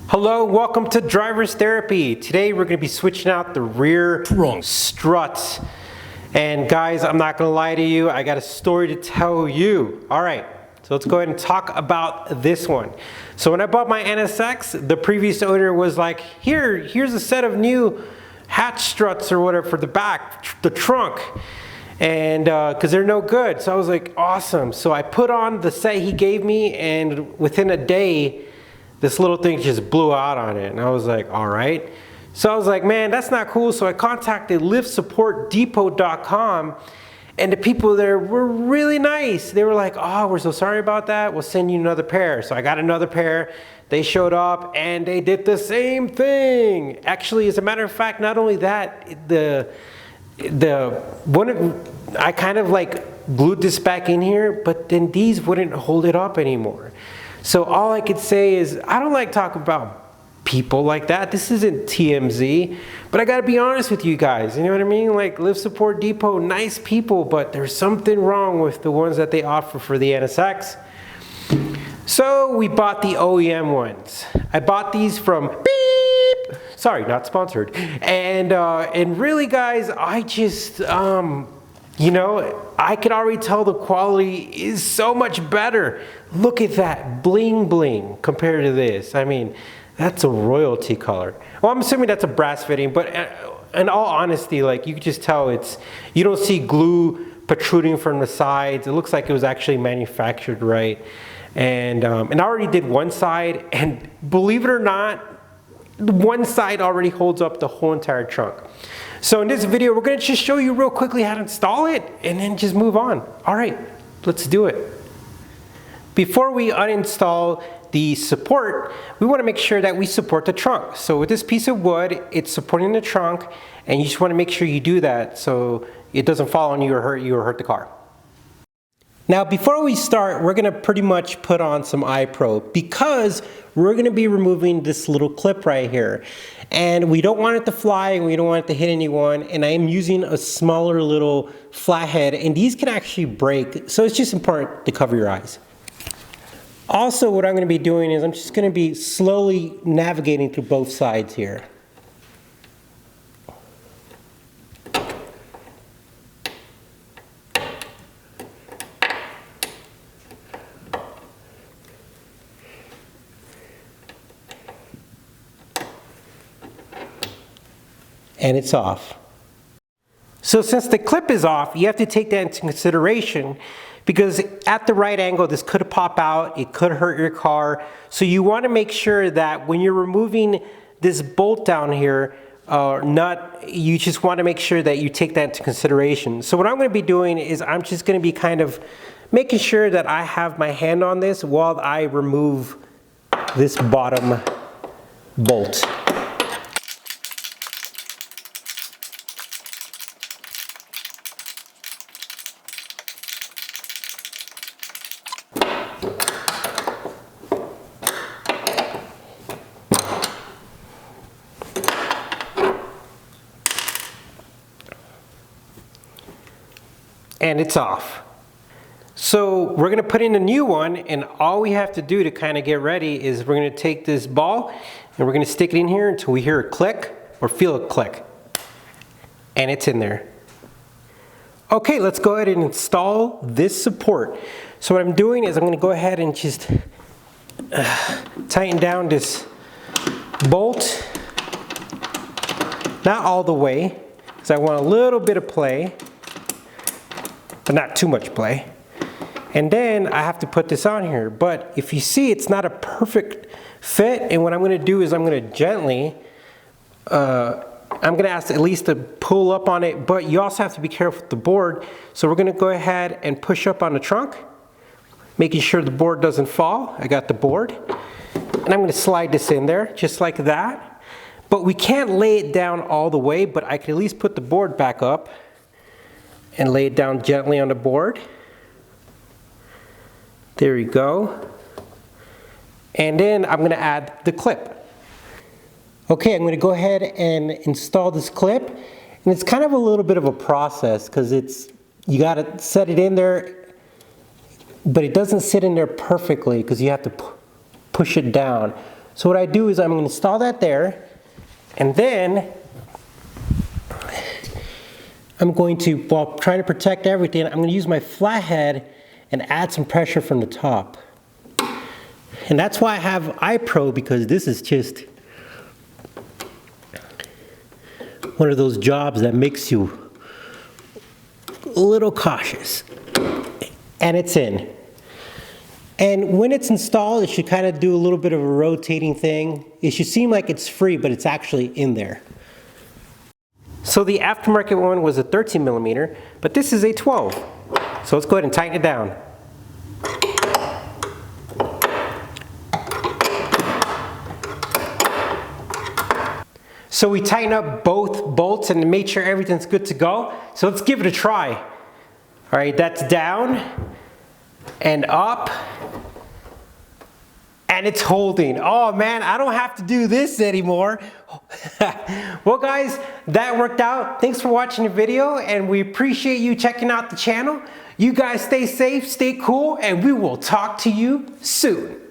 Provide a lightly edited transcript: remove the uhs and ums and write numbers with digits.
Hello, welcome to Driver's Therapy. Today we're going to be switching out the rear struts. And guys, I'm not going to lie to you, I got a story to tell you. Alright, so let's go ahead and talk about this one. So when I bought my NSX, the previous owner was like, here's a set of new hatch struts or whatever for the back, the trunk. And because they're no good. So I was like, awesome. So I put on the set he gave me, and within a day, this little thing just blew out on it. And I was like, all right. So I was like, man, that's not cool. So I contacted liftsupportdepot.com, and the people there were really nice. They were like, oh, we're so sorry about that. We'll send you another pair. So I got another pair. They showed up and they did the same thing. Actually, as a matter of fact, not only that, I kind of like glued this back in here, but then these wouldn't hold it up anymore. So all I could say is, I don't like talking about people like that. This isn't TMZ, but I gotta be honest with you guys. You know what I mean? Like Lift Support Depot, nice people, but there's something wrong with the ones that they offer for the NSX. So we bought the OEM ones. I bought these from beep. Sorry, not sponsored. And really, guys, I just you know, I could already tell the quality is so much better. Look at that bling bling compared to this. I mean, that's a royalty color. Well, I'm assuming that's a brass fitting, but in all honesty, like you could just tell you don't see glue protruding from the sides. It looks like it was actually manufactured right. And I already did one side, and believe it or not, one side already holds up the whole entire trunk. So in this video, we're going to just show you real quickly how to install it and then just move on. All right, let's do it. Before we uninstall the support, we want to make sure that we support the trunk. So with this piece of wood, it's supporting the trunk, and you just want to make sure you do that so it doesn't fall on you or hurt the car. Now, before we start, we're going to pretty much put on some iPro because we're going to be removing this little clip right here. And we don't want it to fly, and we don't want it to hit anyone. And I am using a smaller little flathead, and these can actually break. So it's just important to cover your eyes. Also, what I'm going to be doing is I'm just going to be slowly navigating through both sides here. And it's off. So since the clip is off, you have to take that into consideration, because at the right angle, this could pop out, it could hurt your car. So you want to make sure that when you're removing this bolt down here, nut, you just want to make sure that you take that into consideration. So what I'm going to be doing is I'm just going to be kind of making sure that I have my hand on this while I remove this bottom bolt. And it's off. So we're going to put in a new one, and all we have to do to kind of get ready is we're going to take this ball and we're going to stick it in here until we hear a click or feel a click. And it's in there. Okay, let's go ahead and install this support. So what I'm doing is I'm going to go ahead and just tighten down this bolt. Not all the way, because I want a little bit of play, but not too much play. And then I have to put this on here. But if you see, it's not a perfect fit. And what I'm going to do is I'm going to gently, I'm going to ask at least to pull up on it, but you also have to be careful with the board. So we're going to go ahead and push up on the trunk, making sure the board doesn't fall. I got the board. And I'm going to slide this in there just like that. But we can't lay it down all the way, but I can at least put the board back up and lay it down gently on the board. There you go. And then I'm going to add the clip. Okay, I'm going to go ahead and install this clip. And it's kind of a little bit of a process because you got to set it in there, but it doesn't sit in there perfectly because you have to push it down. So what I do is I'm going to install that there, and then I'm going to, while trying to protect everything, I'm going to use my flathead and add some pressure from the top. And that's why I have iPro, because this is just one of those jobs that makes you a little cautious. And it's in. And when it's installed, it should kind of do a little bit of a rotating thing. It should seem like it's free, but it's actually in there. So the aftermarket one was a 13 millimeter, but this is a 12. So let's go ahead and tighten it down. So we tighten up both bolts and made sure everything's good to go. So let's give it a try. All right, that's down and up. And it's holding. Oh man, I don't have to do this anymore. Well guys, that worked out. Thanks for watching the video, and we appreciate you checking out the channel. You guys stay safe, stay cool, and we will talk to you soon.